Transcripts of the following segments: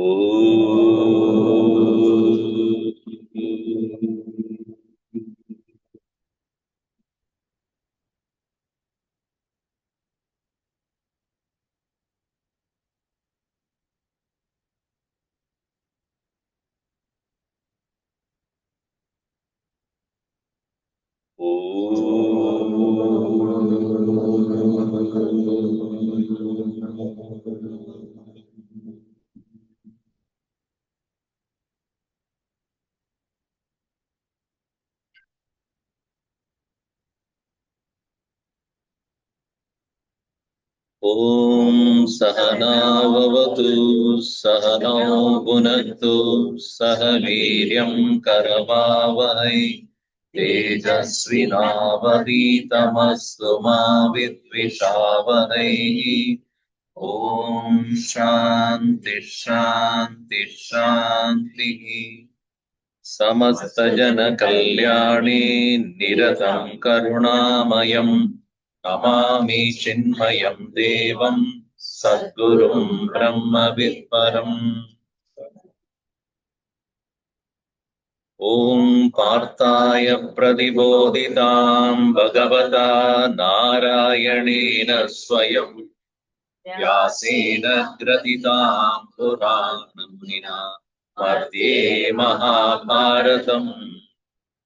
Om Sahanavavatu Sahanau Bhunaktu Sahaviryam Karavavahai Tejasvinavaditamastu ma vidvishavahai. Om Shanti Shanti Shanti. Samasta Jana Kalyani Niratam Karunamayam Namami Chinmayam Devam Sadgurum Brahma Vidparam. Om Parthaya Pradibodhitam Bhagavata Narayanena Swayam Vyasena Graditam Puranamina Madhye Mahabharatam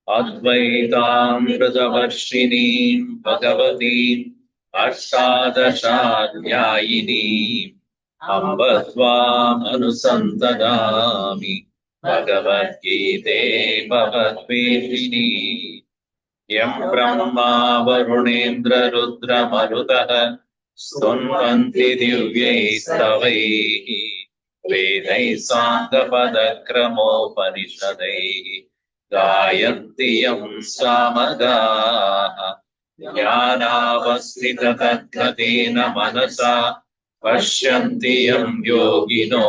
Advaitam Vratavarshinim Bhagavatim Ashtadashaadhyayinim Ambatvam Anusantadami Bhagavad Gita Bhagavad-vedini Yam Brahma Varunendra Rudra Marutaha Stunvanti Divyaistavaihi Vedai Sangapadakramopanisadaihi Gayantiyam Samagaha Jnanavastita Tatthatina Manasa Pashyantiyam Yogino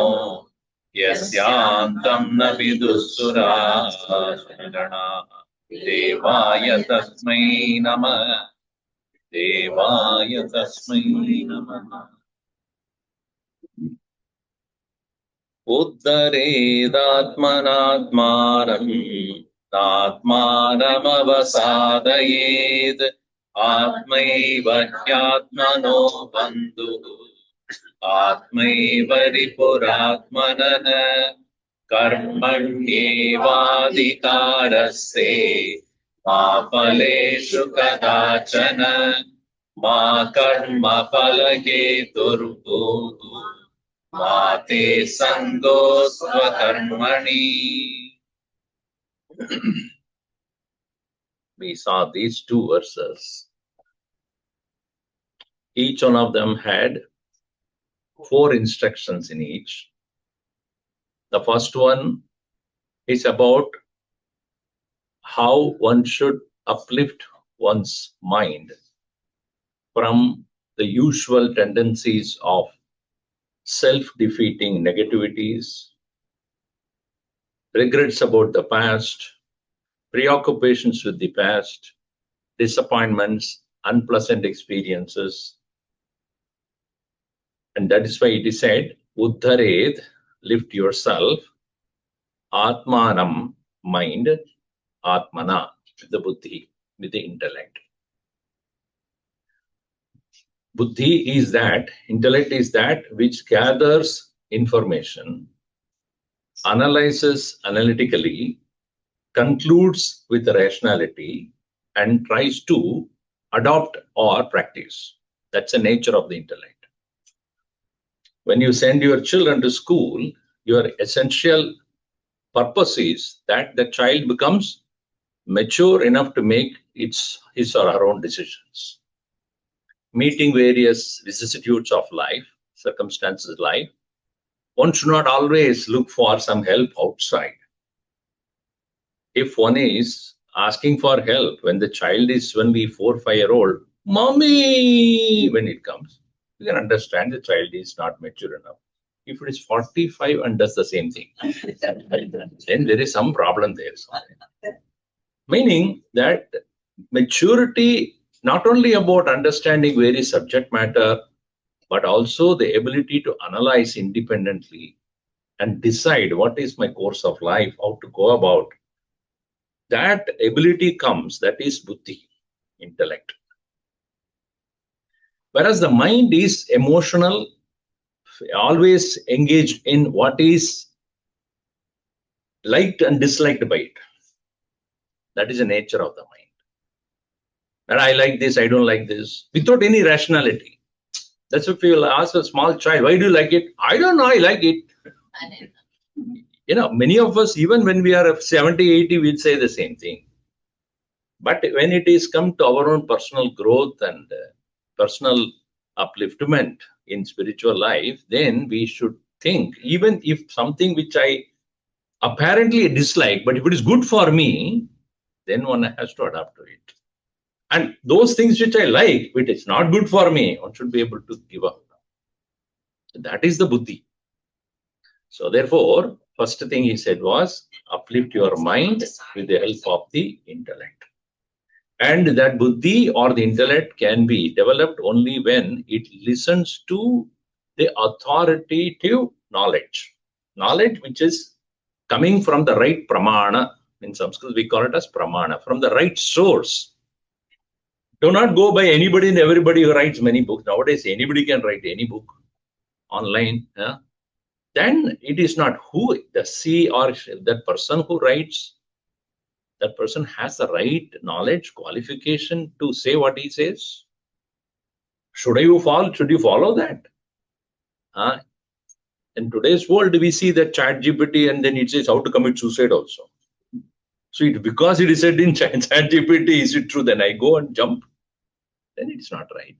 Yasyantam Navidusura Shagana Devaya Tasmai Namah Devaya Tasmai Namah Uddharedatmanatmanam Natmanam avasadayed Atmaiva Hyatmano Bandhu Atmaiva Ripuratmanana Karmanyevadhikaraste Ma Paleshu Kadachana Ma Karma Palaheturvhu Mate Sango Swakarmani. We saw these two verses. Each one of them had 4 instructions in each. The first one is about how one should uplift one's mind from the usual tendencies of self-defeating negativities, regrets about the past, preoccupations with the past, disappointments, unpleasant experiences. And that is why it is said, Uddhared, lift yourself, Atmanam, mind, Atmana, the buddhi, with the intellect. Buddhi is that, intellect is that which gathers information, analyzes analytically, concludes with rationality, and tries to adopt or practice. That's the nature of the intellect. When you send your children to school, your essential purpose is that the child becomes mature enough to make his or her own decisions. Meeting various vicissitudes of life, circumstances of life, one should not always look for some help outside. If one is asking for help when the child is only 4 or 5 years old, mommy, when it comes, you can understand the child is not mature enough. If it is 45 and does the same thing, then there is some problem there. Meaning that maturity, not only about understanding various subject matter, but also the ability to analyze independently and decide what is my course of life, how to go about. That ability comes, that is buddhi, intellect. Whereas the mind is emotional, always engaged in what is liked and disliked by it. That is the nature of the mind. And I like this, I don't like this, without any rationality. That's if you ask a small child, why do you like it? I don't know, I like it. Many of us, even when we are 70, 80, we'll say the same thing. But when it is come to our own personal growth and personal upliftment in spiritual life, then we should think, even if something which I apparently dislike, but if it is good for me, then one has to adapt to it. And those things which I like, which is not good for me, one should be able to give up. That is the buddhi. So therefore, first thing he said was, uplift your mind with the help of the intellect. And that buddhi or the intellect can be developed only when it listens to the authoritative knowledge. Knowledge which is coming from the right pramana. In Sanskrit, we call it as pramana, from the right source. Do not go by anybody and everybody who writes many books. Nowadays, anybody can write any book online. Then it is not who the C or that person who writes. That person has the right knowledge, qualification to say what he says. Should you follow that? In today's world, we see that ChatGPT and then it says how to commit suicide also. So because it is said in ChatGPT, is it true? Then I go and jump. Then it's not right.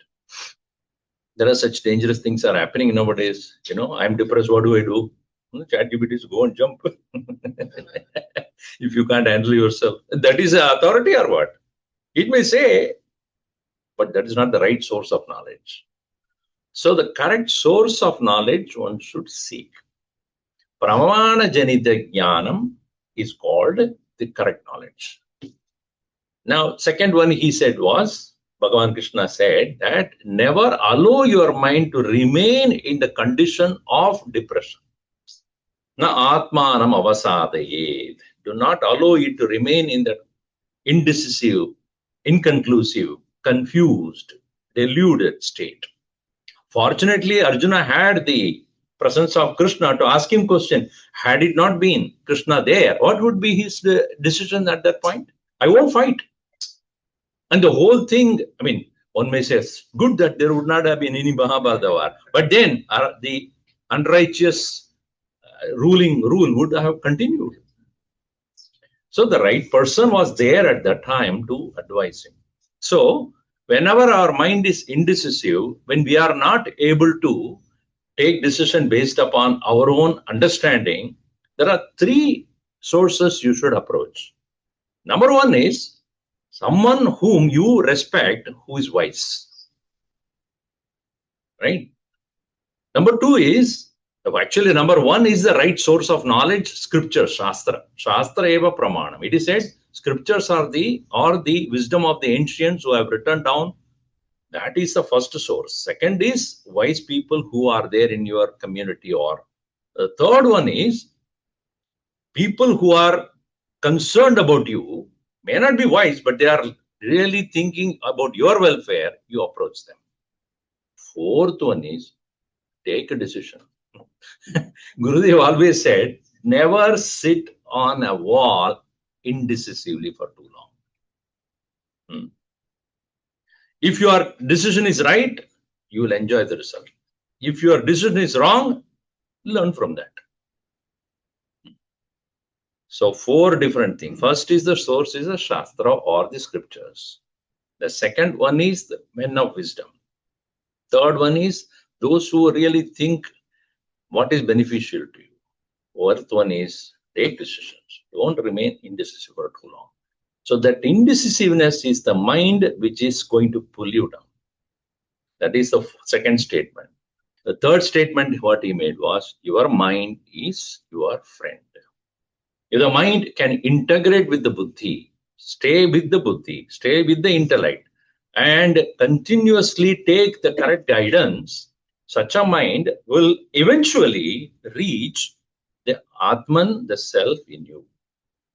There are such dangerous things are happening nowadays. I'm depressed. What do I do? ChatGPT is go and jump. If you can't handle yourself, that is authority or what? It may say, but that is not the right source of knowledge. So the correct source of knowledge one should seek. Pramana janita jnanam is called the correct knowledge. Now, second one he said was, Bhagavan Krishna said that never allow your mind to remain in the condition of depression. Na atmanam avasadayed. Do not allow it to remain in the indecisive, inconclusive, confused, deluded state. Fortunately, Arjuna had the presence of Krishna to ask him question. Had it not been Krishna there, what would be his decision at that point? I won't fight. And the whole thing, one may say, good that there would not have been any Mahabharata war. But then the unrighteous rule would have continued. So the right person was there at that time to advise him. So whenever our mind is indecisive, when we are not able to take decision based upon our own understanding, there are three sources you should approach. Number one is someone whom you respect who is wise. Right? Number two is, actually number one is the right source of knowledge, scripture, shastra. Shastra eva pramanam. It is said scriptures are the wisdom of the ancients who have written down. That is the first source. Second is wise people who are there in your community. Or the third one is people who are concerned about you, may not be wise, but they are really thinking about your welfare. You approach them. Fourth one is take a decision. Gurudev always said, never sit on a wall indecisively for too long. If your decision is right, you will enjoy the result. If your decision is wrong, learn from that. So four different things. First is the source is the Shastra or the scriptures. The second one is the men of wisdom. Third one is those who really think what is beneficial to you. Fourth one is take decisions. Don't remain indecisive for too long. So that indecisiveness is the mind which is going to pull you down. That is the second statement. The third statement what he made was, your mind is your friend. If the mind can integrate with the buddhi, stay with the buddhi, stay with the intellect, and continuously take the correct guidance, such a mind will eventually reach The Atman, the self in you,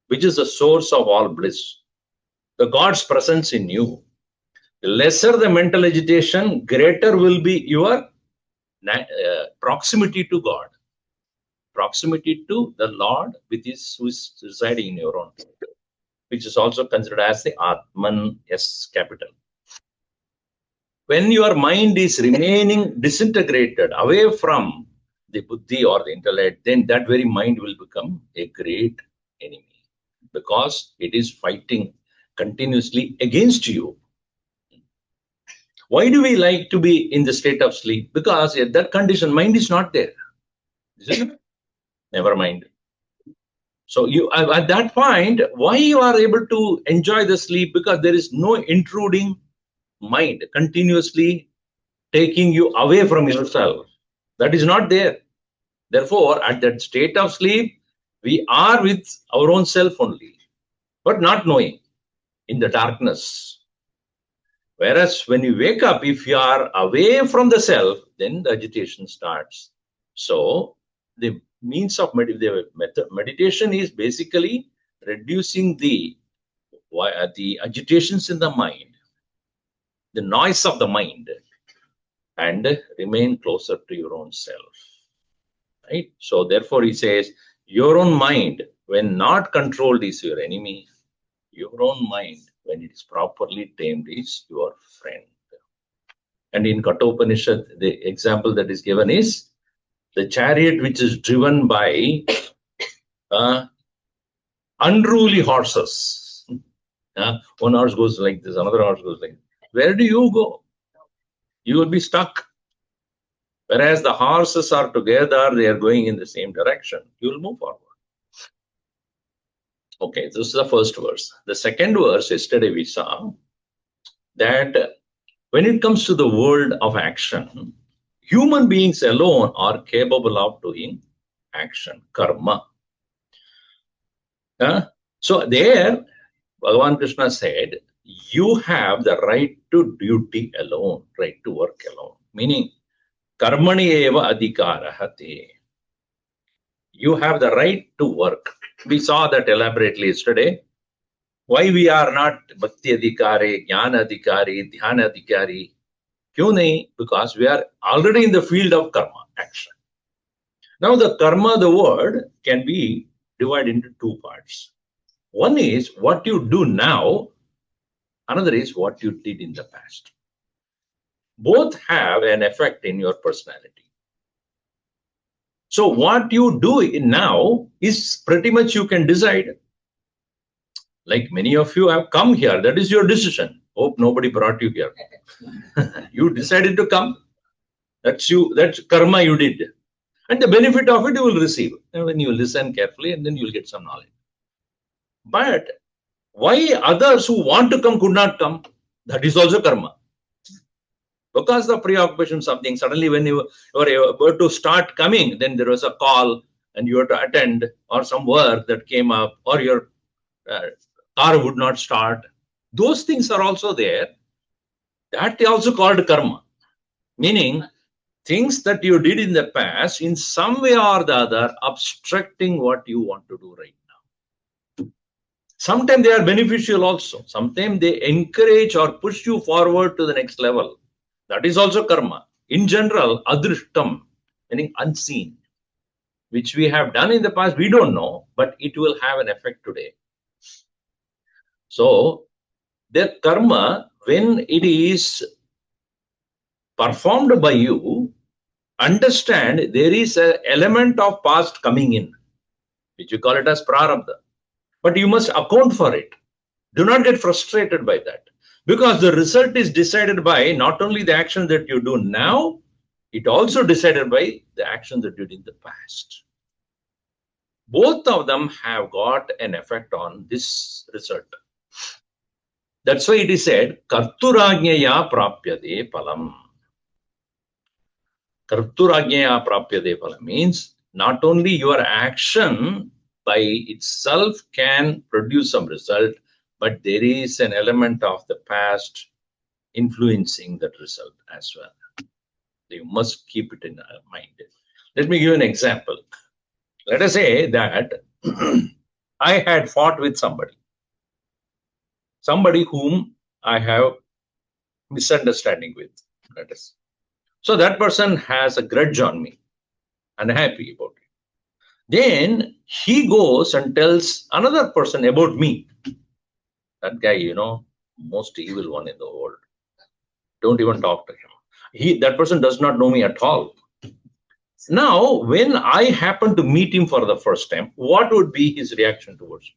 which is the source of all bliss. The God's presence in you. The lesser the mental agitation, greater will be your proximity to God, proximity to the Lord, who is residing in your own, which is also considered as the Atman, S capital. When your mind is remaining disintegrated away from the buddhi or the intellect, then that very mind will become a great enemy because it is fighting continuously against you. Why do we like to be in the state of sleep? Because at that condition, mind is not there. Isn't it? Never mind. So you at that point, why you are able to enjoy the sleep? Because there is no intruding mind continuously taking you away from yourself. That is not there. Therefore, at that state of sleep, we are with our own self only, but not knowing in the darkness. Whereas when you wake up, if you are away from the self, then the agitation starts. So the means of meditation is basically reducing the agitations in the mind, the noise of the mind, and remain closer to your own self. Right? So therefore he says, your own mind, when not controlled, is your enemy. Your own mind, when it is properly tamed, is your friend. And in Kathopanishad, the example that is given is the chariot which is driven by unruly horses. One horse goes like this, another horse goes like this. Where do you go? You will be stuck. Whereas the horses are together, they are going in the same direction. You will move forward. Okay, this is the first verse. The second verse, yesterday we saw that when it comes to the world of action, human beings alone are capable of doing action, karma. So there, Bhagavan Krishna said, you have the right to duty alone, right to work alone. Meaning, karmani eva adhikaraha te. You have the right to work. We saw that elaborately yesterday. Why we are not bhakti adhikari, jnana adhikari, dhyana adhikari? Kyun nahi? Because we are already in the field of karma, action. Now the karma, the word, can be divided into two parts. One is what you do now, another is what you did in the past. Both have an effect in your personality. So what you do now is pretty much you can decide. Like many of you have come here, that is your decision. Hope nobody brought you here. You decided to come. That's karma you did. And the benefit of it you will receive. And when you listen carefully, and then you will get some knowledge. But why others who want to come could not come? That is also karma. Because the preoccupation, something, suddenly when you were about to start coming, then there was a call and you had to attend, or some work that came up, or your car would not start. Those things are also there. That is also called karma. Meaning, things that you did in the past, in some way or the other, obstructing what you want to do right now. Sometimes they are beneficial also. Sometimes they encourage or push you forward to the next level. That is also karma. In general, adrishtam, meaning unseen, which we have done in the past, we don't know, but it will have an effect today. So, the karma, when it is performed by you, understand there is an element of past coming in, which you call it as prarabdha. But you must account for it. Do not get frustrated by that. Because the result is decided by not only the action that you do now, it also decided by the action that you did in the past. Both of them have got an effect on this result. That's why it is said, Karturajñaya prapyade palam. Karturajñaya prapyade palam means not only your action by itself can produce some result, but there is an element of the past influencing that result as well. You must keep it in mind. Let me give you an example. Let us say that I had fought with somebody whom I have misunderstanding with. Let us. So that person has a grudge on me, unhappy about it. Then he goes and tells another person about me. That guy, most evil one in the world. Don't even talk to him. That person does not know me at all. Now, when I happen to meet him for the first time, what would be his reaction towards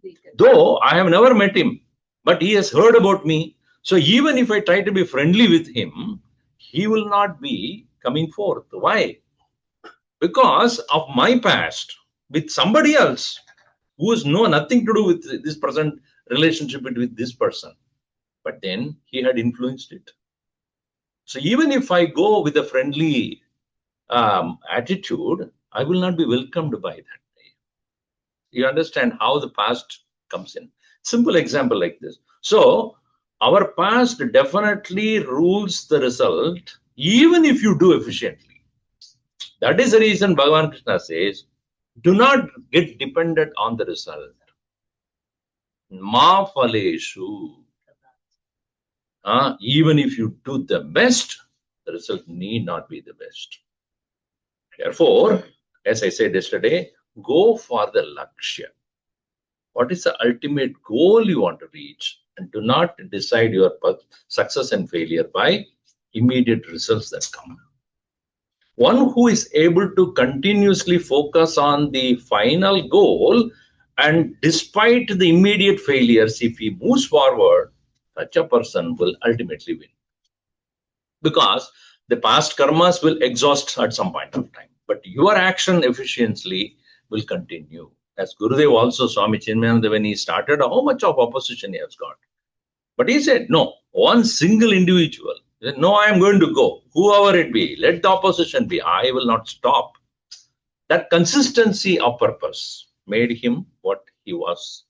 me? Though I have never met him, but he has heard about me. So even if I try to be friendly with him, he will not be coming forth. Why? Because of my past with somebody else who has nothing to do with this present relationship with this person. But then he had influenced it. So even if I go with a friendly attitude, I will not be welcomed by that. You understand how the past comes in. Simple example like this. So our past definitely rules the result, even if you do efficiently. That is the reason Bhagavan Krishna says, do not get dependent on the result. Ma phaleshu. Even if you do the best, the result need not be the best. Therefore, as I said yesterday, go for the lakshya. What is the ultimate goal you want to reach? And do not decide your success and failure by immediate results that come. One who is able to continuously focus on the final goal, and despite the immediate failures, if he moves forward, such a person will ultimately win. Because the past karmas will exhaust at some point of time. But your action efficiently will continue. As Gurudev also, Swami Chinmayananda, when he started, how much of opposition he has got. But he said, no, one single individual. He said, no, I am going to go. Whoever it be, let the opposition be. I will not stop. That consistency of purpose made him what he was.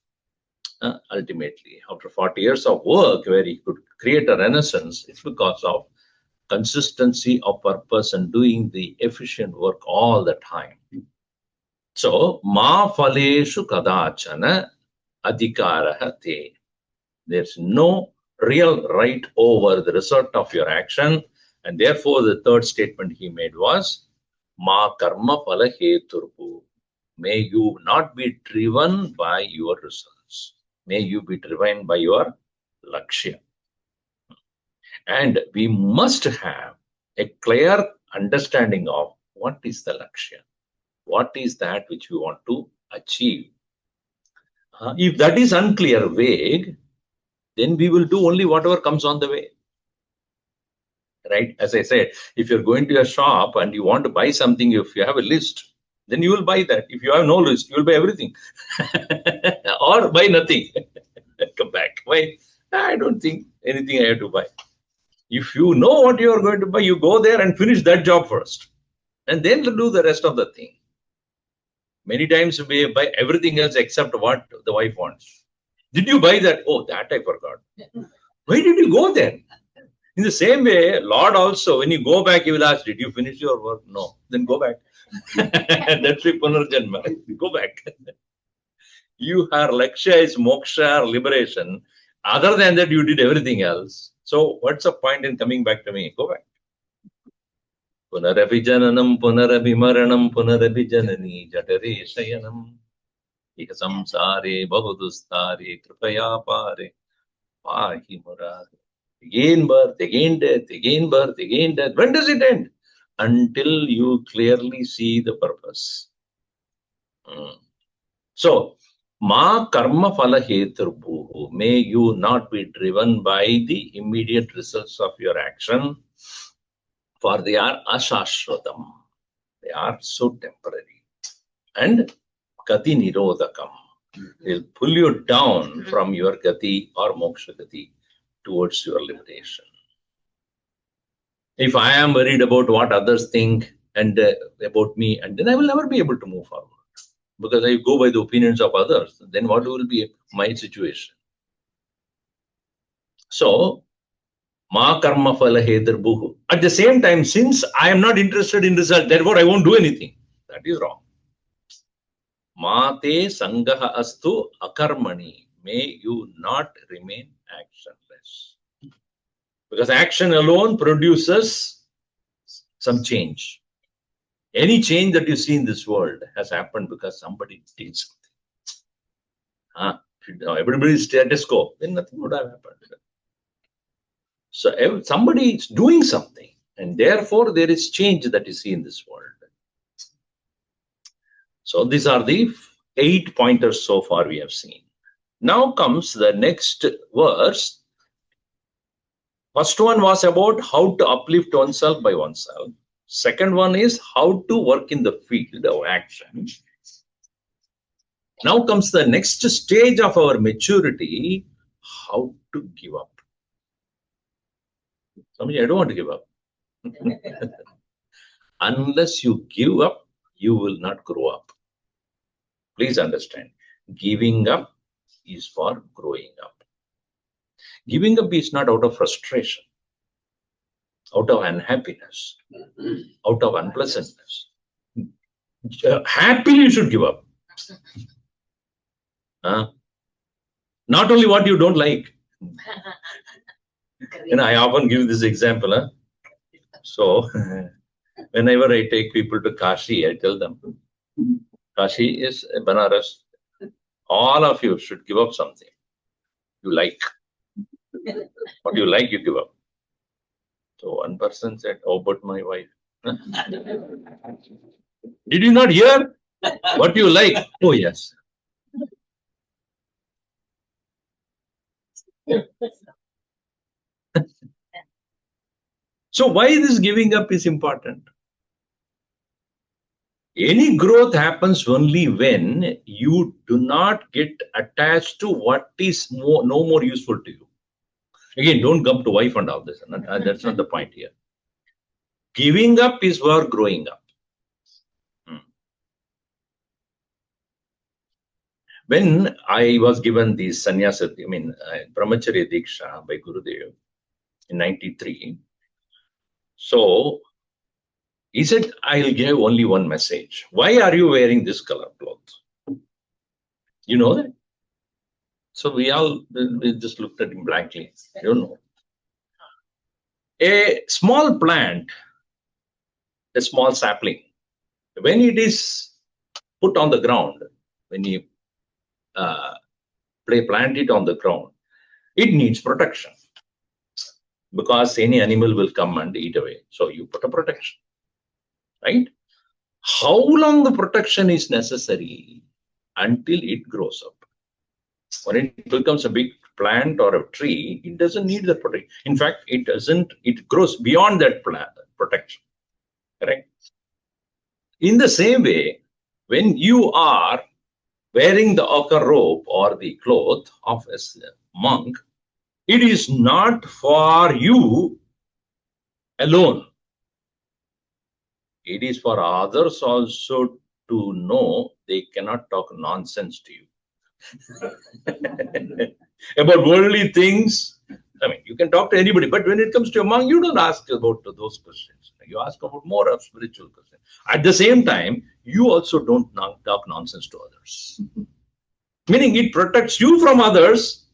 Ultimately, after 40 years of work where he could create a renaissance, it's because of consistency of purpose and doing the efficient work all the time. So, ma phaleshu kadachana adhikaraha te. There's no real right over the result of your action. And therefore, the third statement he made was, ma karma phala heturbu. May you not be driven by your results. May you be driven by your lakshya. And we must have a clear understanding of what is the lakshya. What is that which we want to achieve? If that is unclear, vague, then we will do only whatever comes on the way. Right? As I said, if you're going to a shop and you want to buy something, if you have a list, then you will buy that. If you have no list, you will buy everything. Or buy nothing. Come back. Why? I don't think anything I have to buy. If you know what you are going to buy, you go there and finish that job first. And then do the rest of the thing. Many times we buy everything else except what the wife wants. Did you buy that? Oh, that I forgot. Why did you go there? In the same way, Lord also, when you go back, he will ask, did you finish your work? No. Then go back. That's the Punarjanma. Go back. You are lakshya is moksha or liberation. Other than that, you did everything else. So what's the point in coming back to me? Go back. Punarabi jananam, punarabi maranam, punarabi janani, jatare shayanam. Ika samsare, bahudustare, kripaya pare, pahi murare. Again birth, again death, again birth, again death. When does it end? Until you clearly see the purpose. So, ma karma phala heturbuhu. May you not be driven by the immediate results of your action, for they are ashashratam. They are so temporary. And gati nirodhakam. They'll pull you down from your gati or moksha gati towards your liberation. If I am worried about what others think and about me, and then I will never be able to move forward. Because I go by the opinions of others, then what will be my situation? So, ma karma phala heturbuhu. At the same time, since I am not interested in result, therefore I won't do anything. That is wrong. Mate sangaha astu akarmani. May you not remain actionless. Because action alone produces some change. Any change that you see in this world has happened because somebody did something. Everybody's status quo, then nothing would have happened. So somebody is doing something, and therefore there is change that you see in this world. So these are the 8 pointers so far we have seen. Now comes the next verse. First one was about how to uplift oneself by oneself. Second one is how to work in the field of action. Now comes the next stage of our maturity, how to give up. Swami, I don't want to give up. Unless you give up, you will not grow up. Please understand, giving up is for growing up. Giving up is not out of frustration, out of unhappiness, out of unpleasantness. Happily you should give up. Not only what you don't like. I often give this example. So, whenever I take people to Kashi, I tell them, Kashi is Banaras. All of you should give up something you like. What you like, you give up. So one person said, oh, but my wife. Did you not hear? What you like? Oh, yes. So why this giving up is important? Any growth happens only when you do not get attached to what is no more useful to you. Again, don't come to wife and all this. That's not the point here. Giving up is for growing up. When I was given the sannyasa, brahmacharya diksha by Gurudev in 93, so he said, I'll give only one message. Why are you wearing this color cloth? You know that? So we just looked at him blankly. You don't know. A small plant, a small sapling, when it is put on the ground, when you plant it on the ground, it needs protection because any animal will come and eat away. So you put a protection, right? How long the protection is necessary? Until it grows up. When it becomes a big plant or a tree, it doesn't need the protection. In fact, it grows beyond that protection. Correct? In the same way, when you are wearing the ochre robe or the cloth of a monk, it is not for you alone. It is for others also to know they cannot talk nonsense to you. About worldly things, you can talk to anybody, but when it comes to a monk, you don't ask about those questions. You ask about more of spiritual questions. At the same time, you also don't talk nonsense to others. Meaning it protects you from others,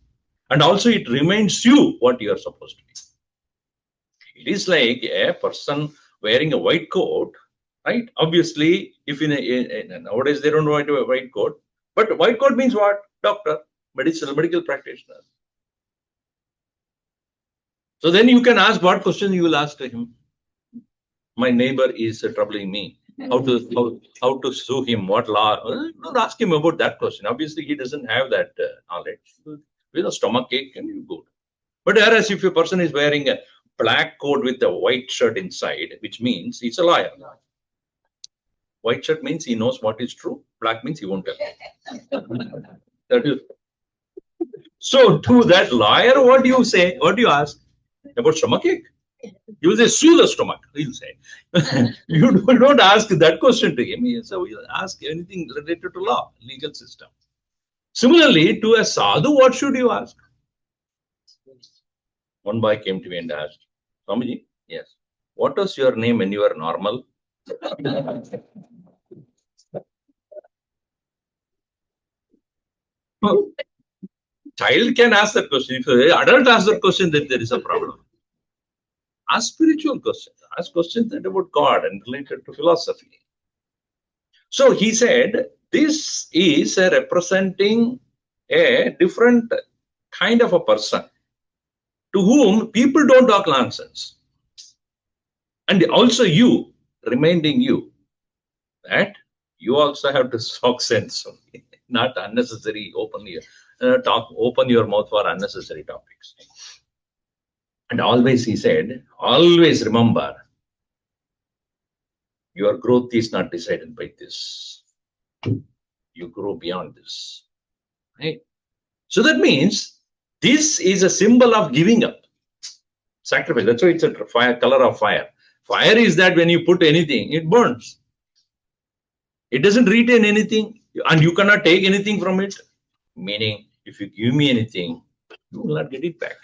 and also it reminds you what you are supposed to be. It is like a person wearing a white coat, right? Obviously, if nowadays they don't wear a white coat, but white coat means what? Doctor, medical practitioner. So then you can ask what question you will ask to him. My neighbor is troubling me. How to sue him? What law? Don't ask him about that question. Obviously, he doesn't have that knowledge. With a stomach ache, and you go. But whereas if a person is wearing a black coat with a white shirt inside, which means he's a lawyer. White shirt means he knows what is true. Black means he won't tell. That is. So to that lawyer, what do you say? What do you ask? About stomach ache? You will say, sue the stomach, he'll say. You don't ask that question to him. So you ask anything related to law, legal system. Similarly, to a sadhu, what should you ask? One boy came to me and asked, Swamiji, yes, what was your name when you were normal? Child can ask that question. If an adult asks that question, then there is a problem. Ask spiritual questions. Ask questions that about God and related to philosophy. So he said, this is representing a different kind of a person to whom people don't talk nonsense. And also you, reminding you that you also have to talk sense, not unnecessary open your mouth for unnecessary topics. And always he said, always remember, your growth is not decided by this. You grow beyond this. Right? So that means this is a symbol of giving up. Sacrifice. That's why it's a fire, color of fire. Fire is that when you put anything, it burns. It doesn't retain anything, and you cannot take anything from it. Meaning, if you give me anything, you will not get it back.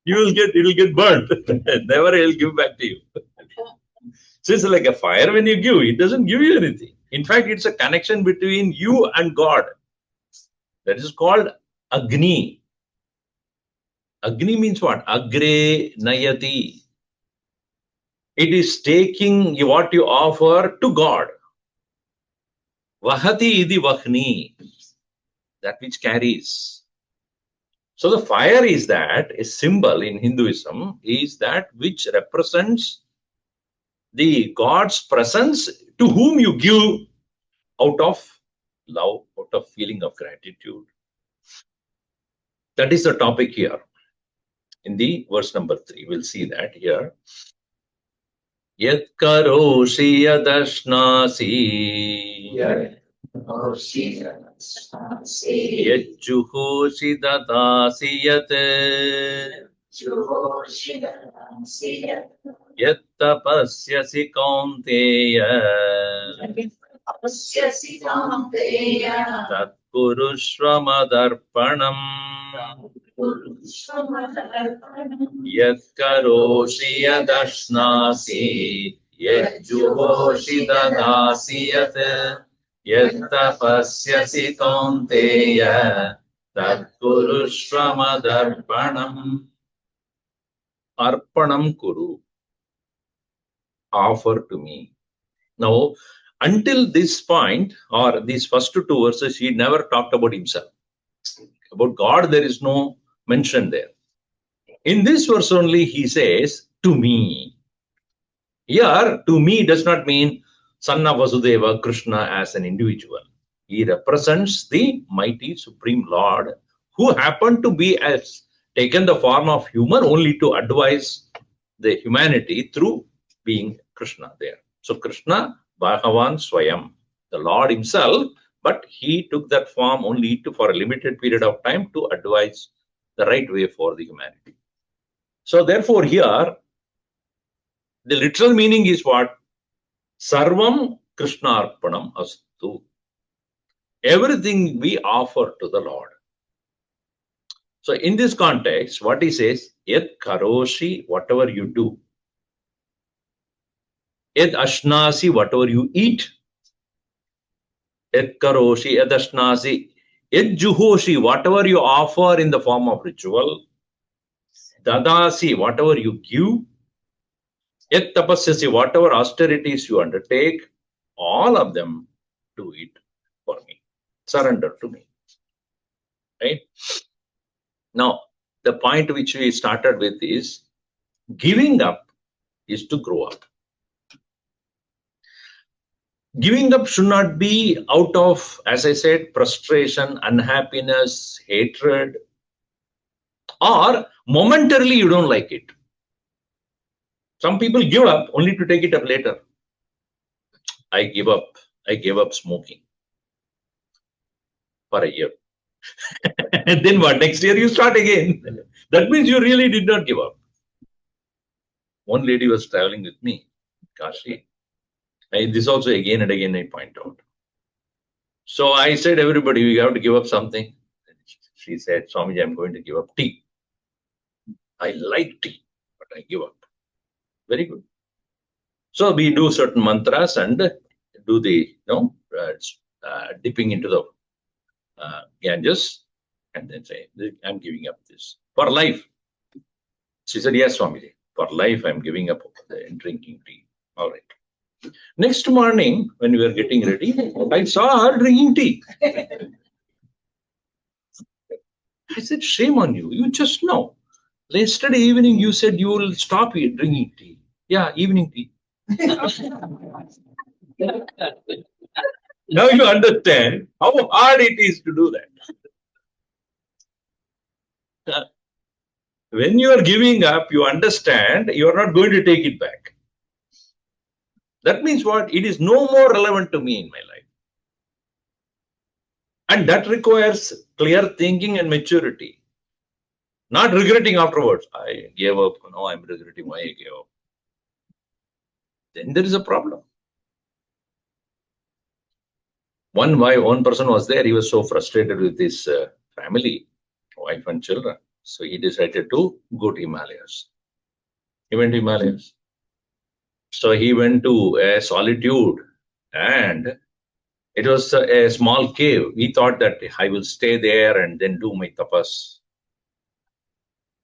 It will get burnt. Never I will give back to you. So it's like a fire when you give, it doesn't give you anything. In fact, it's a connection between you and God. That is called Agni. Agni means what? Agre Nayati. It is taking what you offer to God. Vahati idi vahni. That which carries. So the fire is that, a symbol in Hinduism, is that which represents the God's presence to whom you give out of love, out of feeling of gratitude. That is the topic here. In the verse number 3, we'll see that here. Yat karoshi yadashnasi yat juhoshi dadasi yat yat tapasyasi kaunteya tat purushvamadarpanam yat karoshi yadashnasi yat juhoshi dadasi yat yat tapasyasi kaunteya tat purushvamadarpanam. Arpanam kuru. Offer to me. Now, until this point, or these first two verses, he never talked about himself. About God, there is no mention there. In this verse only, he says, to me. Here, to me does not mean son of Vasudeva, Krishna as an individual. He represents the mighty Supreme Lord who happened to be taken the form of human only to advise the humanity through being Krishna there. So Krishna, Bhagavan Swayam, the Lord himself, but he took that form only for a limited period of time to advise the right way for the humanity. So therefore here, the literal meaning is what? Sarvam Krishnarpanam astu. Everything we offer to the Lord. So in this context, what he says, Yat karoshi, whatever you do. Yat ashnasi, whatever you eat. Yat karoshi, yat ashnasi. Yat juhoshi, whatever you offer in the form of ritual. Dadasi, whatever you give. Yat tapasyasi, whatever austerities you undertake. All of them, do it for me. Surrender to me. Right? Now, the point which we started with is giving up is to grow up. Giving up should not be out of, as I said, frustration, unhappiness, hatred, or momentarily you don't like it. Some people give up only to take it up later. I gave up smoking for a year. And then what? Next year you start again. That means you really did not give up. One lady was traveling with me, Kashi. This also again and again I point out. So I said, everybody, you have to give up something. She said, Swamiji, I'm going to give up tea. I like tea, but I give up. Very good. So we do certain mantras and do the dipping into the Ganges, and then say, I'm giving up this for life. She said, yes, Swamiji, for life I'm giving up drinking tea. All right. Next morning, when we were getting ready, I saw her drinking tea. I said, shame on you. You just know. Yesterday evening, you said you will stop drinking tea. Yeah, evening tea. Now you understand how hard it is to do that. When you are giving up, you understand you are not going to take it back. That means what? It is no more relevant to me in my life. And that requires clear thinking and maturity. Not regretting afterwards. I gave up. No, I'm regretting why I gave up. Then there is a problem. One person was there. He was so frustrated with his family, wife and children. So he decided to go to Himalayas. He went to Himalayas. So he went to a solitude, and it was a small cave. He thought that I will stay there and then do my tapas.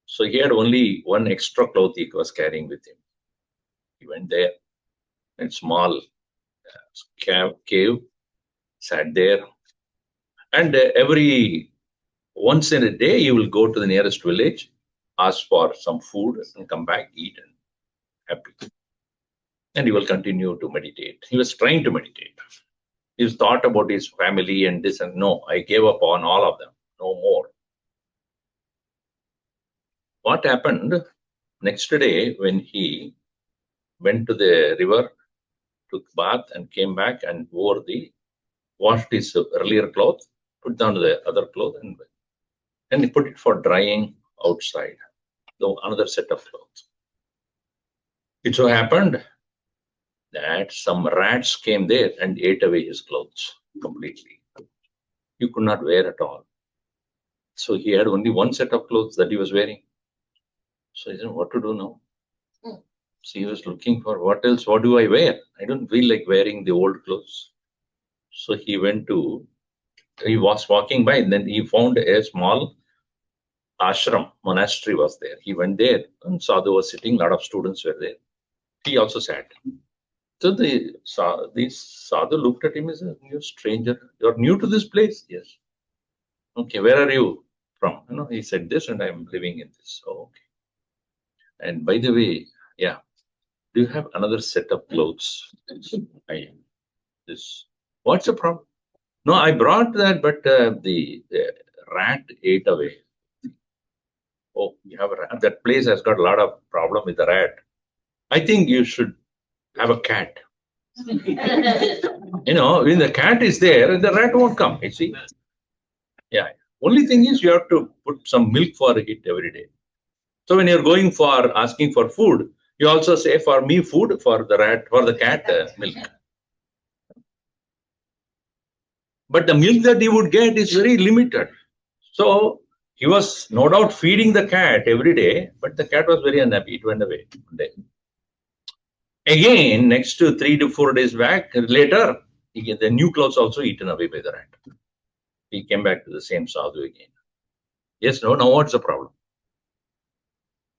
So he had only one extra cloth he was carrying with him. He went there, a small cave, sat there, and once in a day he will go to the nearest village, ask for some food, and come back, eat, and happy. And he will continue to meditate. He was trying to meditate. He thought about his family and this and no, I gave up on all of them, no more. What happened next day when he went to the river, took bath and came back and washed his earlier cloth, put down the other cloth and he put it for drying outside, another set of clothes. It so happened that some rats came there and ate away his clothes completely. You could not wear at all. So he had only one set of clothes that he was wearing. So he said, what to do now? So he was looking for what else, what do I wear? I don't feel like wearing the old clothes. So he was walking by and then he found a small ashram, monastery was there. He went there and Sadhu was sitting, a lot of students were there. He also sat. So the Sadhu looked at him and said, you're a stranger, you're new to this place? Yes. Okay, where are you from? He said this and I'm living in this. Oh, okay. And by the way, yeah, do you have another set of clothes? What's the problem? No, I brought that, but the rat ate away. Oh, you have a rat. That place has got a lot of problem with the rat. I think you should have a cat. When the cat is there, the rat won't come, you see. Yeah. Only thing is you have to put some milk for it every day. So when you're going for asking for food, you also say, for me food, for the cat milk. But the milk that he would get is very limited. So he was no doubt feeding the cat every day, but the cat was very unhappy. It went away one day. Again, next to 3 to 4 days back, later, the new clothes also eaten away by the rat. He came back to the same sadhu again. Yes, no, now what's the problem?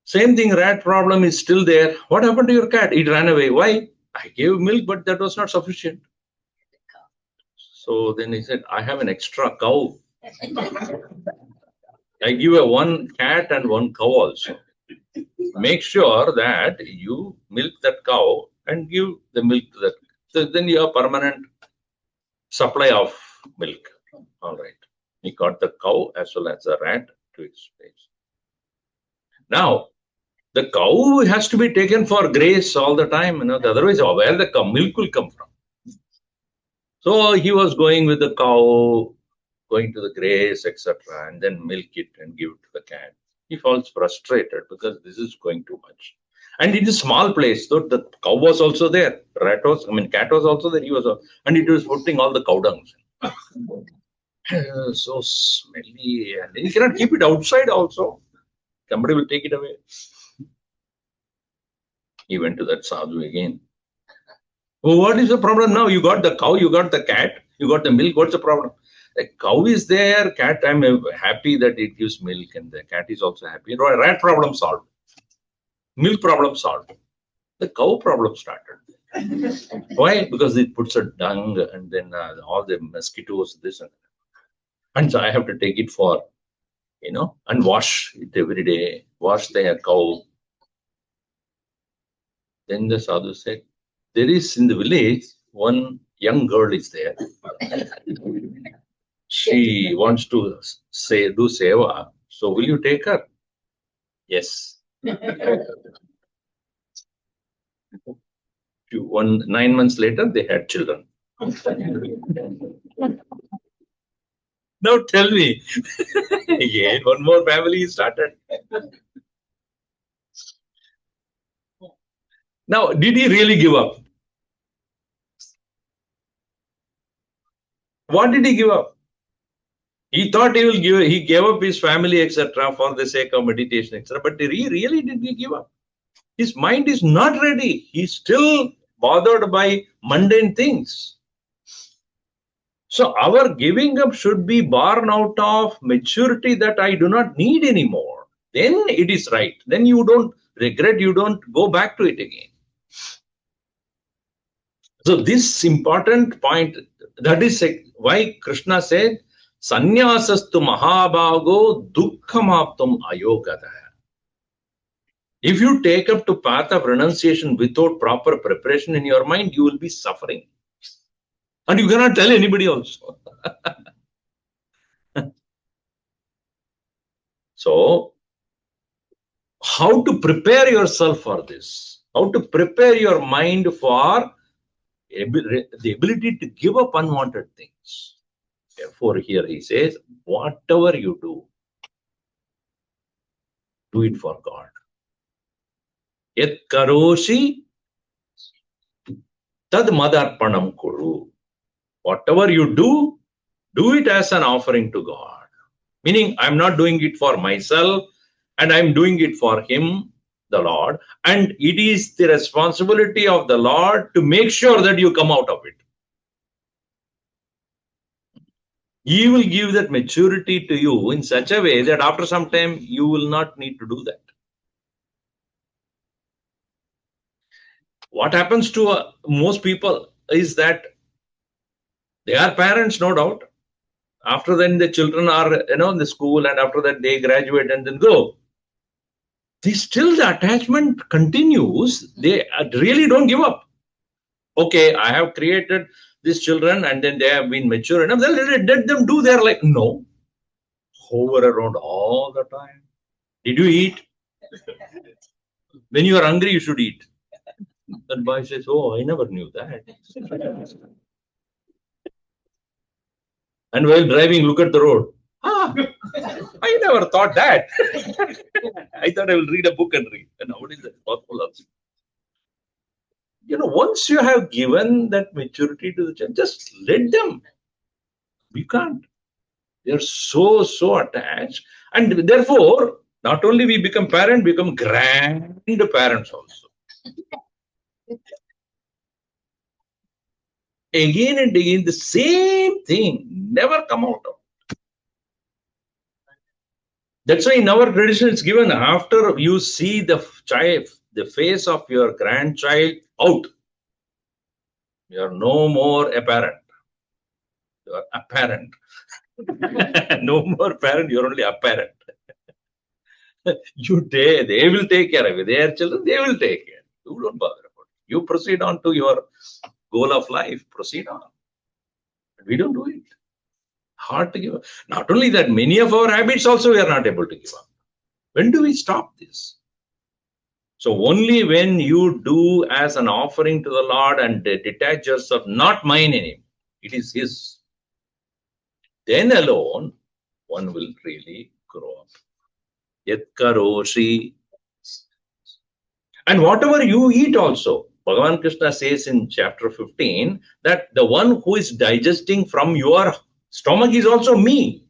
Same thing, rat problem is still there. What happened to your cat? It ran away. Why? I gave milk, but that was not sufficient. So then he said, I have an extra cow. I give one cat and one cow also. Make sure that you milk that cow and give the milk to that. So then you have permanent supply of milk. All right. He got the cow as well as the rat to its place. Now, the cow has to be taken for graze all the time. Otherwise, where the milk will come from? So he was going with the cow, going to the graze, etc., and then milk it and give it to the cat. He falls frustrated because this is going too much. And in a small place, so the cow was also there. Cat was also there. And it was putting all the cow dungs. So smelly, and you cannot keep it outside also. Somebody will take it away. He went to that sadhu again. Oh, what is the problem now? You got the cow, you got the cat, You got the milk, what's the problem? The cow is there, cat, I'm happy that it gives milk, and the cat is also happy. Rat problem solved. Milk problem solved. The cow problem started. Why? Because it puts a dung and then all the mosquitoes, this and that. And so I have to take it for, and wash it every day, wash the cow. Then the sadhu said, there is in the village, one young girl is there. She wants to do seva. So will you take her? Yes. 9 months later, they had children. Now tell me, again, one more family started. Now, did he really give up? What did he give up? He thought he gave up his family, etc., for the sake of meditation, etc. But did he give up? His mind is not ready. He's still bothered by mundane things. So our giving up should be born out of maturity that I do not need anymore. Then it is right. Then you don't regret, you don't go back to it again. So this important point, that is why Krishna said, Sanyasastu mahabhago dukkhamaptum ayogata. If you take up to path of renunciation without proper preparation in your mind, you will be suffering. And you cannot tell anybody also. So, how to prepare yourself for this? How to prepare your mind for the ability to give up unwanted things? Therefore, here he says, whatever you do it for God. Yet karoshi tad madarpanam kuru. Whatever you do it as an offering to God. Meaning, I'm not doing it for myself, and I'm doing it for Him, the Lord. And it is the responsibility of the Lord to make sure that you come out of it. He will give that maturity to you in such a way that after some time, you will not need to do that. What happens to most people is that they are parents, no doubt. After then, the children are, in the school, and after that, they graduate and then go. Still, the attachment continues. They really don't give up. Okay, I have created these children, and then they have been mature enough. Then let them do their life. No. Hover around all the time. Did you eat? When you are hungry, you should eat. That boy says, oh, I never knew that. And while driving, look at the road. I never thought that. I thought I will read a book and read. And what is that? Possible also. Once you have given that maturity to the child, just let them. We can't. They are so attached. And therefore, not only we become parent, become grandparents also. Again and again, the same thing, never come out of. That's why in our tradition, it's given after you see the child, the face of your grandchild out. You are no more a parent. You are a parent. No more parent, you are only a parent. They will take care of you. Their children, they will take care. You don't bother about it. You proceed on to your goal of life. Proceed on. But we don't do it. Hard to give up. Not only that, many of our habits also we are not able to give up. When do we stop this? So only when you do as an offering to the Lord and detach yourself, not mine anymore, it is His. Then alone, one will really grow up. Yat karoshi. And whatever you eat also, Bhagavan Krishna says in chapter 15 that the one who is digesting from your stomach is also me.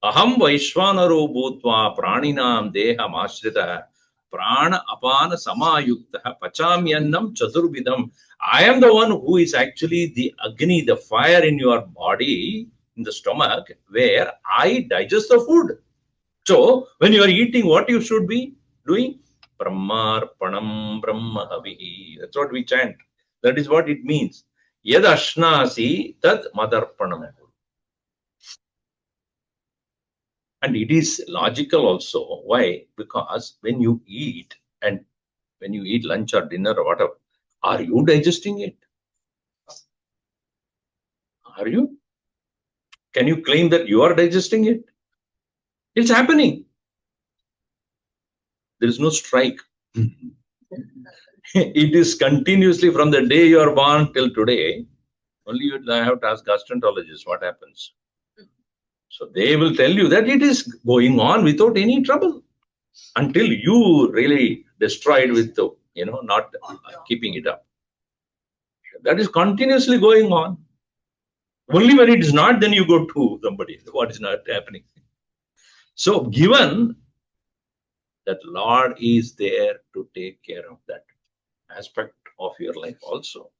Aham Vaishvanaro Bhutva Praninam Deham Ashrita Prana apana samayukta pachamyannam chaturvidam. I am the one who is actually the Agni, the fire in your body, in the stomach, where I digest the food. So, when you are eating, what you should be doing? Brahmarpanam Brahmahavihi. That's what we chant. That is what it means. Yad ashnasi tad madarpanam. And it is logical also. Why? Because when you eat, and when you eat lunch or dinner or whatever, are you digesting it? Are you? Can you claim that you are digesting it? It's happening. There is no strike. It is continuously from the day you are born till today. Only you have to ask gastroenterologists what happens. So they will tell you that it is going on without any trouble until you really destroy it with the, not keeping it up. That is continuously going on. Only when it is not, then you go to somebody. What is not happening? So given that Lord is there to take care of that aspect of your life also.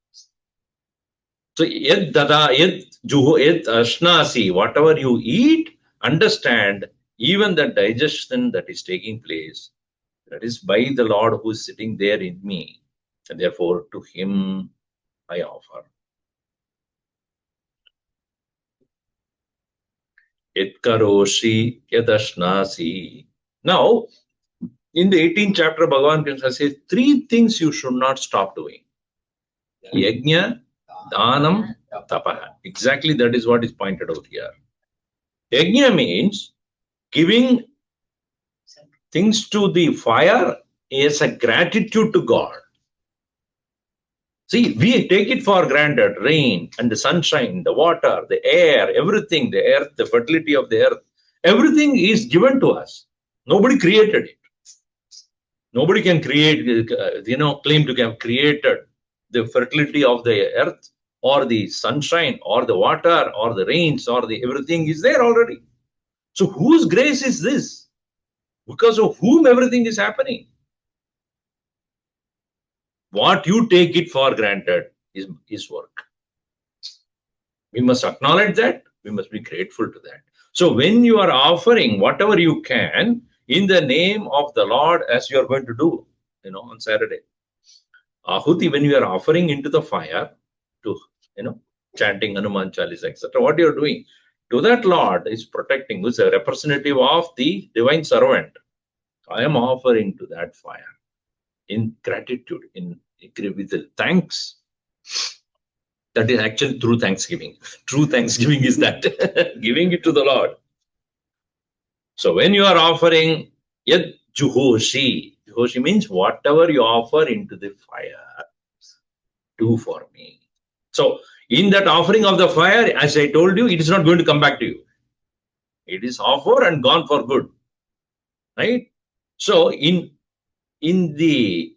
So yed dada, yed juho, yed ashnasi, whatever you eat, understand even the digestion that is taking place, that is by the Lord who is sitting there in me. And therefore to him I offer. Yed karoshi, yed ashnasi. Now, in the 18th chapter, Bhagavan says 3 things you should not stop doing. Yajna, Dhanam, Tapaha. Exactly that is what is pointed out here. Yajna means giving things to the fire as a gratitude to God. See, we take it for granted, rain and the sunshine, the water, the air, everything, the earth, the fertility of the earth, everything is given to us. Nobody created it. Nobody can create, claim to have created the fertility of the earth or the sunshine or the water or the rains or the everything is there already. So whose grace is this? Because of whom everything is happening. What you take it for granted is his work. We must acknowledge that. We must be grateful to that. So when you are offering whatever you can in the name of the Lord, as you are going to do, on Saturday, Ahuti, when you are offering into the fire to, chanting Hanuman Chalisa, etc., what you are doing to that Lord is protecting, who is a representative of the divine servant. I am offering to that fire in gratitude, with the thanks. That is actually true thanksgiving. True thanksgiving is that giving it to the Lord. So when you are offering yad juhoshi, juhoshi means whatever you offer into the fire, do for me. So in that offering of the fire, as I told you, it is not going to come back to you. It is offered and gone for good. Right? So in the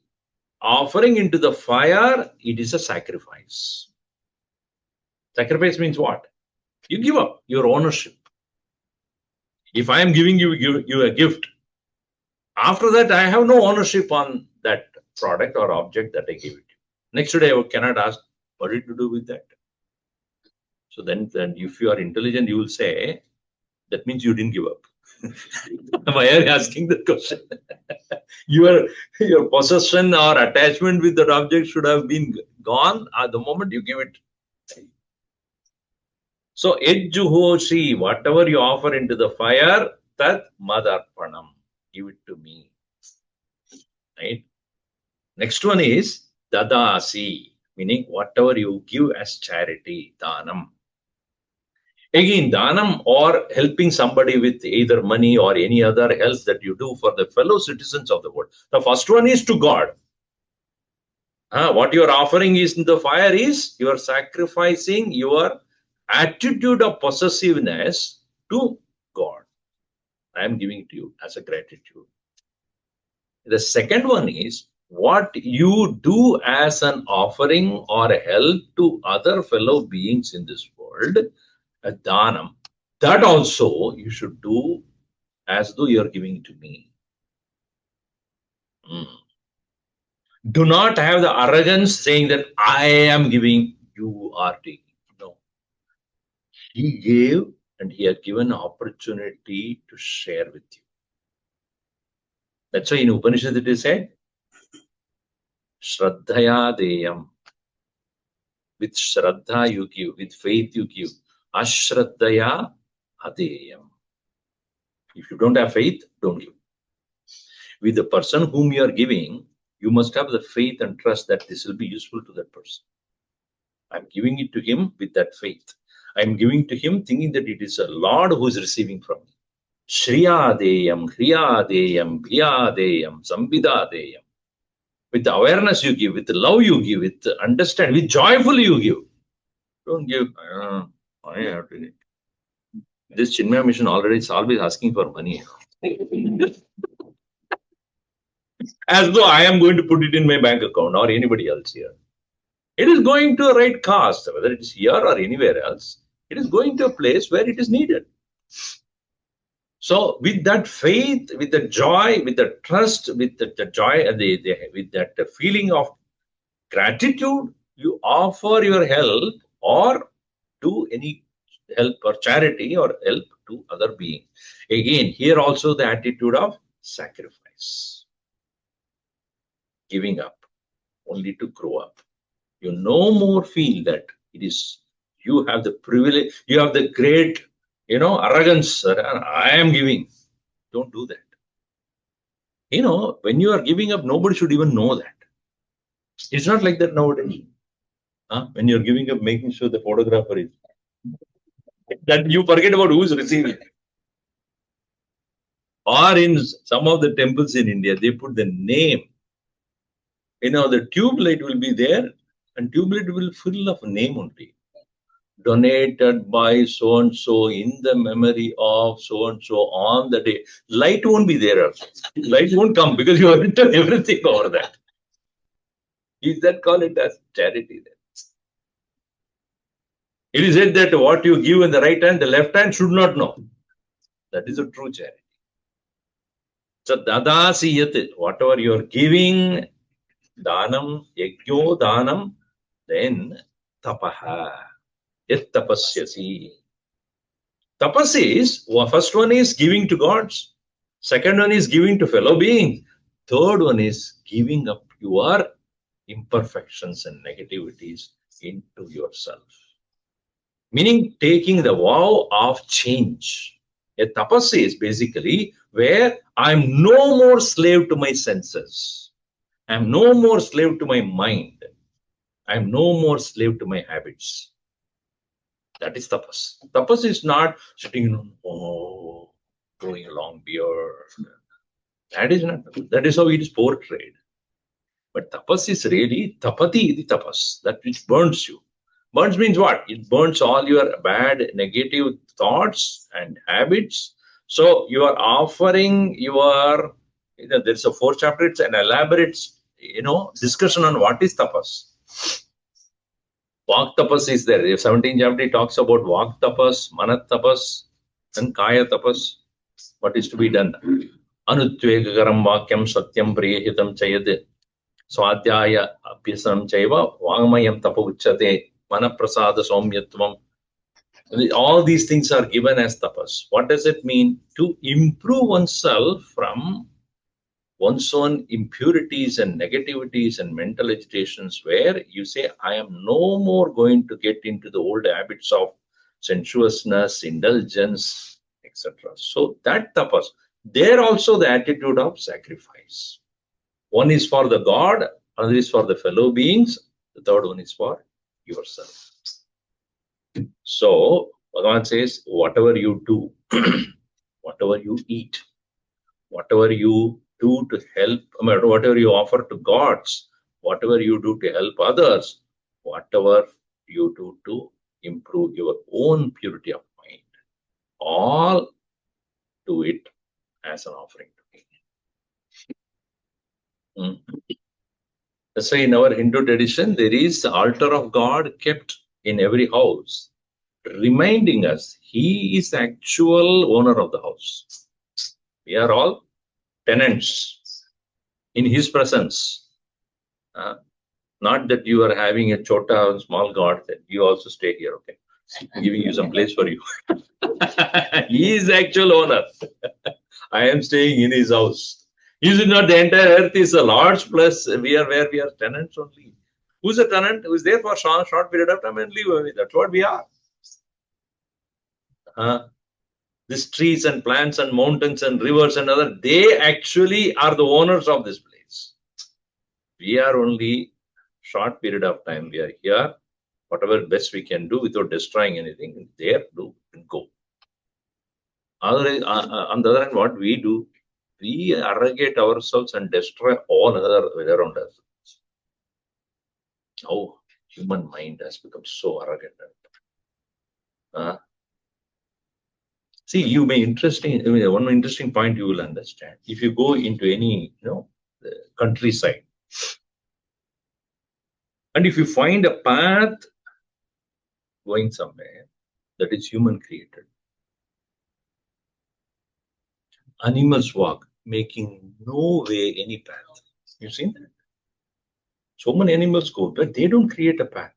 offering into the fire, it is a sacrifice. Sacrifice means what? You give up your ownership. If I am giving you a gift, after that I have no ownership on that product or object that I give it. Next day I cannot ask, what did you do with that? So then if you are intelligent, you will say, that means you didn't give up. Why are you asking that question? Your possession or attachment with that object should have been gone at the moment you give it. So, Ejjuhoshi, whatever you offer into the fire, tat madarpanam, give it to me. Right? Next one is dadasi, meaning whatever you give as charity, dhanam. Again, dhanam or helping somebody with either money or any other help that you do for the fellow citizens of the world. The first one is to God. What you are offering is in the fire is you are sacrificing your attitude of possessiveness to God. I am giving it to you as a gratitude. The second one is what you do as an offering or a help to other fellow beings in this world, a dhanam. That also you should do as though you are giving it to me. Mm. Do not have the arrogance saying that I am giving, you are taking. No. He gave and he has given opportunity to share with you. That's why in Upanishad it is said, Shraddhaya Deyam. With Shraddha you give, with faith you give. Ashraddhaya Adeyam. If you don't have faith, don't give. With the person whom you are giving, you must have the faith and trust that this will be useful to that person. I'm giving it to him with that faith. I'm giving to him thinking that it is a Lord who is receiving from me. Shriyadeyam, Hriyadeyam, Bhiyadeyam, Sambhidadeyam. With the awareness you give, with the love you give, with the understand, with joyfully you give. Don't give, I have to give. This Chinmaya mission already is always asking for money. As though I am going to put it in my bank account or anybody else here. It is going to a right cause, whether it is here or anywhere else. It is going to a place where it is needed. So, with that faith, with the joy, with the trust, with the joy, and with that feeling of gratitude, you offer your help or do any help or charity or help to other beings. Again, here also the attitude of sacrifice, giving up, only to grow up. You no more feel that it is, you have the privilege, you have the great, arrogance. I am giving. Don't do that. When you are giving up, nobody should even know that. It's not like that nowadays. When you're giving up, making sure the photographer is, that you forget about who's receiving. Or in some of the temples in India, they put the name. The tube light will be there, and tube light will fill of name only. Donated by so and so in the memory of so and so on the day. Light won't be there. Light won't come because you have written everything over that. Is that call it as charity then? It is said that what you give in the right hand, the left hand should not know. That is a true charity. So dadasiyat, whatever you are giving, danam, yajno danam, then tapaha, yat tapasyasi. Tapas is, first one is giving to gods, second one is giving to fellow beings, third one is giving up your imperfections and negativities into yourself. Meaning taking the vow of change. A tapas is basically where I'm no more slave to my senses. I'm no more slave to my mind. I'm no more slave to my habits. That is tapas. Tapas is not sitting, growing a long beard. That is not. That is how it is portrayed. But tapas is really tapati iti tapas, that which burns you. Burns means what? It burns all your bad, negative thoughts and habits. So you are offering your, there's a 4th chapter, it's an elaborate, discussion on what is tapas. Vak tapas is there. 17th chapter talks about vak tapas, manat tapas, and kaya tapas. What is to be done? Anutvegagaram vakyam satyam priyahitam chayad swadhyaya abhyasanam chaiva vangmayam tapa uchyate manaprasada somyatvam. All these things are given as tapas. What does it mean? To improve oneself from one's own impurities and negativities and mental agitations, where you say, I am no more going to get into the old habits of sensuousness, indulgence, etc. So that tapas, there also the attitude of sacrifice. One is for the God, another is for the fellow beings, the third one is for yourself. So Bhagavan says, whatever you do, whatever you eat, whatever you do to help, whatever you offer to gods, whatever you do to help others, whatever you do to improve your own purity of mind, all do it as an offering to me. That's why in our Hindu tradition, there is the altar of God kept in every house, reminding us he is the actual owner of the house. We are all tenants. in his presence. Not that you are having a chota, small god, that you also stay here, okay? I'm giving you some place for you. He is the actual owner. I am staying in his house. Is it not the entire earth is a large place? We are where we are tenants only. Who's a tenant? Who's there for a short period of time and leave away? That's what we are. These trees and plants and mountains and rivers and other, they actually are the owners of this place. We are only short period of time. We are here. Whatever best we can do without destroying anything, there do and go. On the other hand, what we do, we arrogate ourselves and destroy all other around us. Oh, human mind has become so arrogant. See, you may one interesting point you will understand. If you go into any, countryside, and if you find a path going somewhere that is human created, animals walk, making no way any path. You've seen that? So many animals go, but they don't create a path.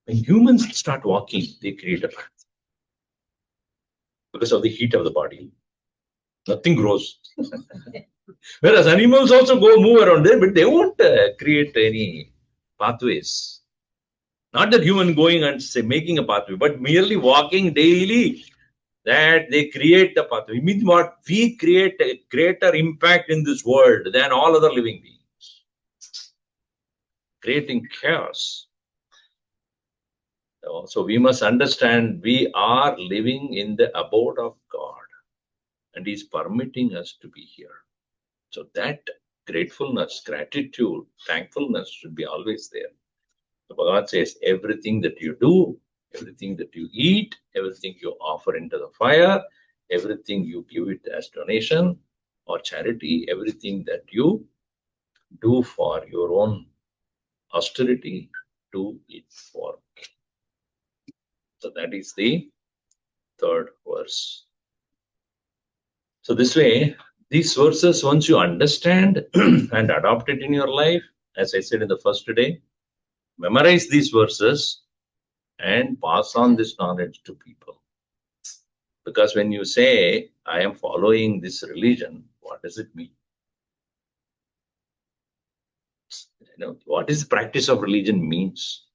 When humans start walking, they create a path. Because of the heat of the body, nothing grows. Whereas animals also move around there, but they won't create any pathways. Not that human going and making a pathway, but merely walking daily, that they create the pathway. It means what? We create a greater impact in this world than all other living beings. Creating chaos. So we must understand we are living in the abode of God, and He is permitting us to be here. So that gratefulness, gratitude, thankfulness should be always there. The Bhagavad says, everything that you do, everything that you eat, everything you offer into the fire, everything you give it as donation or charity, everything that you do for your own austerity, do it for me. So that is the third verse. So this way, these verses, once you understand and adopt it in your life, as I said in the first day, memorize these verses and pass on this knowledge to people. Because when you say, I am following this religion, what does it mean? What is the practice of religion means?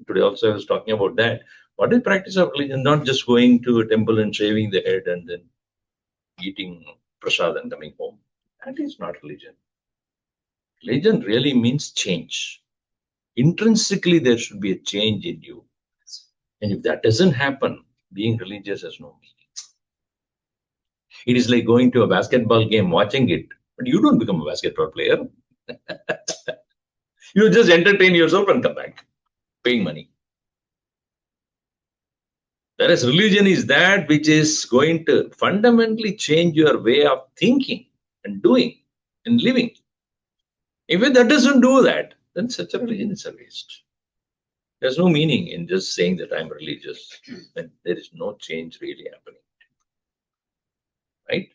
Today also I was talking about that. What is practice of religion? Not just going to a temple and shaving the head and then eating prasad and coming home. That is not religion. Religion really means change. Intrinsically, there should be a change in you. And if that doesn't happen, being religious has no meaning. It is like going to a basketball game, watching it, but you don't become a basketball player. You just entertain yourself and come back, paying money. Whereas religion is that which is going to fundamentally change your way of thinking and doing and living. If that doesn't do that, then such a religion is a waste. There's no meaning in just saying that I'm religious when there is no change really happening. Right?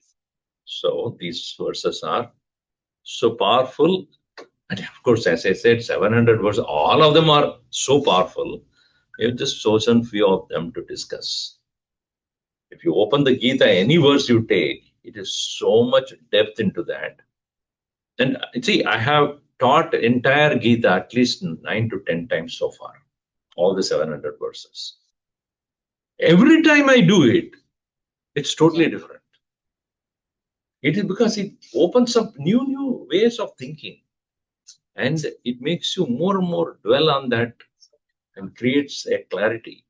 So these verses are so powerful. And of course, as I said, 700 verses, all of them are so powerful. We've just chosen few of them to discuss. If you open the Gita, any verse you take, it is so much depth into that. And see, I have taught entire Gita at least 9 to 10 times so far, all the 700 verses. Every time I do it, it's totally different. It is because it opens up new ways of thinking, and it makes you more and more dwell on that and creates a clarity.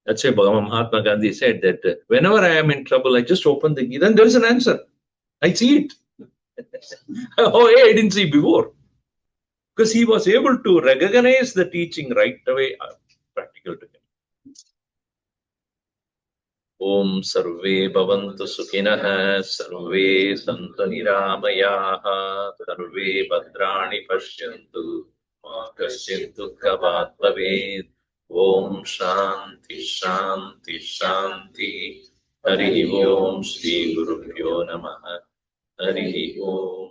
That's why Mahatma Gandhi said that whenever I am in trouble, I just open the Gita and there is an answer. I see it. Oh, hey, I didn't see before. Because he was able to recognize the teaching right away, practical to him. Om Sarve Bhavantu Sukhinah, Sarve Santu Niramayaha, Sarve Bhadrani Pashyantu, Kasyid Dukkha Bhat Bhaved. Om Shanti Shanti Shanti. Hari Om Shri Gurubhyo Namaha. Harihi Om.